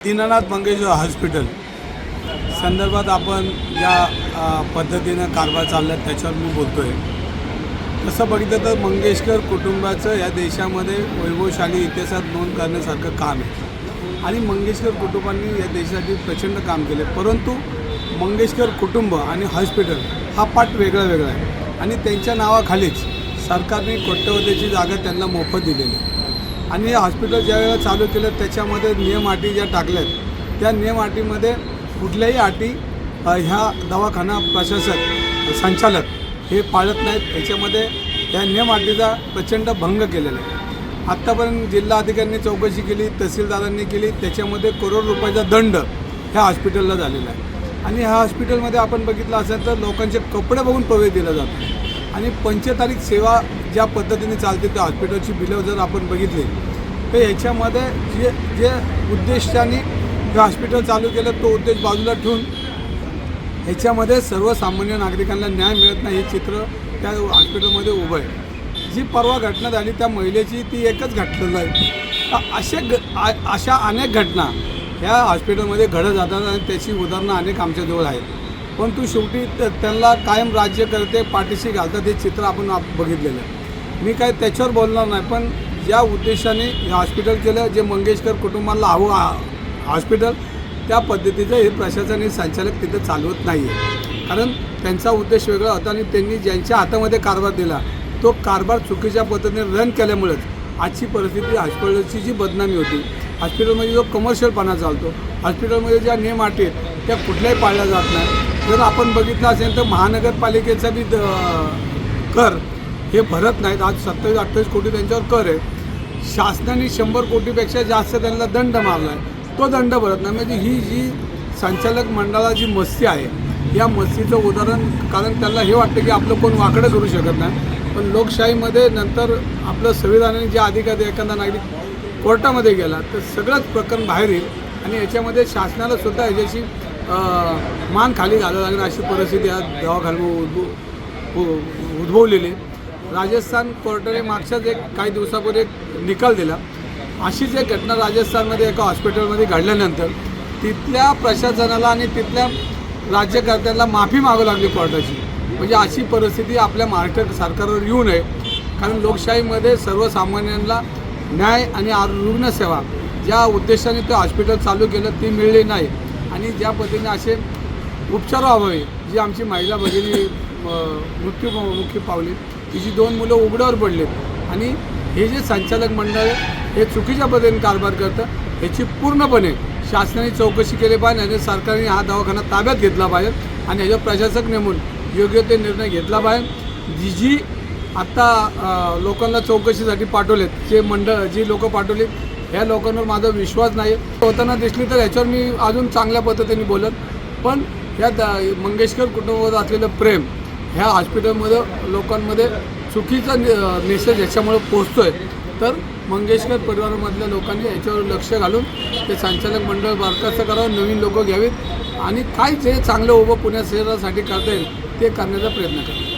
Dinanath Mangeshkar hospital संदर्भात आपण ज्या पद्धतीनं कारभार चालला आहे त्याच्यावर मी बोलतो आहे। तसं बघितलं तर मंगेशकर कुटुंबाचं या देशामध्ये वैभवशाली इतिहासात नोंद करण्यासारखं काम आहे आणि मंगेशकर कुटुंबांनी या देशासाठी प्रचंड काम केले। परंतु मंगेशकर कुटुंब आणि हॉस्पिटल हा पाठ वेगळा वेगळा आहे आणि त्यांच्या नावाखालीच सरकारने कोट्यवधीची जागा त्यांना मोफत दिलेली आहे आणि हे हॉस्पिटल ज्या वेळेला चालू केलं त्याच्यामध्ये नियम अटी ज्या टाकल्यात त्या नियम अटीमध्ये कुठल्याही अटी ह्या दवाखाना प्रशासक संचालक हे पाळत नाहीत। याच्यामध्ये या नियम अटीचा प्रचंड भंग केलेला आहे। आत्तापर्यंत जिल्हा अधिकाऱ्यांनी चौकशी केली, तहसीलदारांनी केली, त्याच्यामध्ये करोड रुपयाचा दंड ह्या हॉस्पिटलला झालेला आहे आणि ह्या हॉस्पिटलमध्ये आपण बघितलं असेल तर लोकांचे कपडे बघून प्रवेश दिला जातो आणि पंचतारीख सेवा ज्या पद्धतीने चालते त्या हॉस्पिटलची बिलं जर आपण बघितली तर ह्याच्यामध्ये जे उद्देशाने हे हॉस्पिटल चालू केलं तो उद्देश बाजूला ठेवून ह्याच्यामध्ये सर्वसामान्य नागरिकांना न्याय मिळत नाही हे चित्र त्या हॉस्पिटलमध्ये उभं आहे। जी परवा घटना झाली त्या महिलेची ती एकच घटना आहे। अशा अनेक घटना ह्या हॉस्पिटलमध्ये घडत जातात आणि त्याची उदाहरणं अनेक आमच्याजवळ आहेत। परंतु शेवटी त्यांना कायम राज्य करते पाठीशी घालतात हे चित्र आपण बघितलेलं आहे। मी काय त्याच्यावर बोलणार नाही, पण ज्या उद्देशाने हे हॉस्पिटल केलं, जे मंगेशकर कुटुंबाला हवं हॉस्पिटल त्या पद्धतीचं हे प्रशासन हे संचालक तिथं चालवत नाही आहे, कारण त्यांचा उद्देश वेगळा होता आणि त्यांनी ज्यांच्या हातामध्ये कारभार दिला तो कारभार चुकीच्या पद्धतीने रन केल्यामुळेच आजची परिस्थिती हॉस्पिटलची जी बदनामी होती, हॉस्पिटलमध्ये जो कमर्शियलपणा चालतो, हॉस्पिटलमध्ये ज्या नियम अटी आहेत त्या कुठल्याही पाळल्या जात नाही। जर आपण बघितलं असेल तर महानगरपालिकेचा बी कर हे भरत नाहीत। आज 27-28 कोटी त्यांच्यावर कर आहे। शासनाने 100 कोटीपेक्षा जास्त त्यांना दंड मारला आहे, तो दंड भरत नाही। म्हणजे ही जी संचालक मंडळाची मस्ती आहे या मस्तीचं उदाहरण, कारण त्यांना हे वाटतं की आपलं कोण वाकडं करू शकत नाही, पण लोकशाहीमध्ये नंतर आपलं संविधानाने जे अधिकार एखादा नागरिक कोर्टामध्ये गेला तर सगळंच प्रकरण बाहेर येईल आणि याच्यामध्ये शासनाला सुद्धा याच्याशी मान खाली घालावं लागेल अशी परिस्थिती आज दवाखान्यात उद्भवलेली। राजस्थान कोर्टाने मागच्याच काही दिवसापूर्वी एक निकाल दिला। अशीच एक घटना राजस्थानमध्ये एका हॉस्पिटलमध्ये घडल्यानंतर तिथल्या प्रशासनाला आणि तिथल्या राज्यकर्त्यांना माफी मागावी लागली कोर्टाची। म्हणजे अशी परिस्थिती आपल्या महाराष्ट्र सरकारवर येऊ नये, कारण लोकशाहीमध्ये सर्वसामान्यांना न्याय आणि रुग्णसेवा ज्या उद्देशाने ते हॉस्पिटल चालू केलं ती मिळली नाही आणि ज्या पद्धतीने असे उपचाराअभावी जी आमची महिला भगिनी मृत्युमुखी पावली, तिची 2 मुलं उघड्यावर पडलेत आणि हे जे संचालक मंडळ हे चुकीच्या पद्धतीने कारभार करतं याची पूर्णपणे शासनाने चौकशी केली पाहिजे आणि सरकारने हा दवाखाना ताब्यात घेतला पाहिजे आणि ह्याच्यावर प्रशासक नेमून योग्य ते निर्णय घेतला पाहिजे। जी आत्ता लोकांना चौकशीसाठी पाठवलेत जे मंडळ जी लोकं पाठवली ह्या लोकांवर माझा विश्वास नाही होताना दिसली तर ह्याच्यावर मी अजून चांगल्या पद्धतीने बोलत, पण ह्या मंगेशकर कुटुंबावर असलेलं प्रेम ह्या हॉस्पिटलमध्ये लोकांमध्ये चुकीचा मेसेज ह्याच्यामुळे पोचतो आहे। तर मंगेशकर परिवारामधल्या लोकांनी याच्यावर लक्ष घालून ते संचालक मंडळ बरखास्त करावं, नवीन लोकं घ्यावीत आणि काय जे चांगलं उभं पुण्या शहरासाठी करता येईल ते करण्याचा प्रयत्न करा।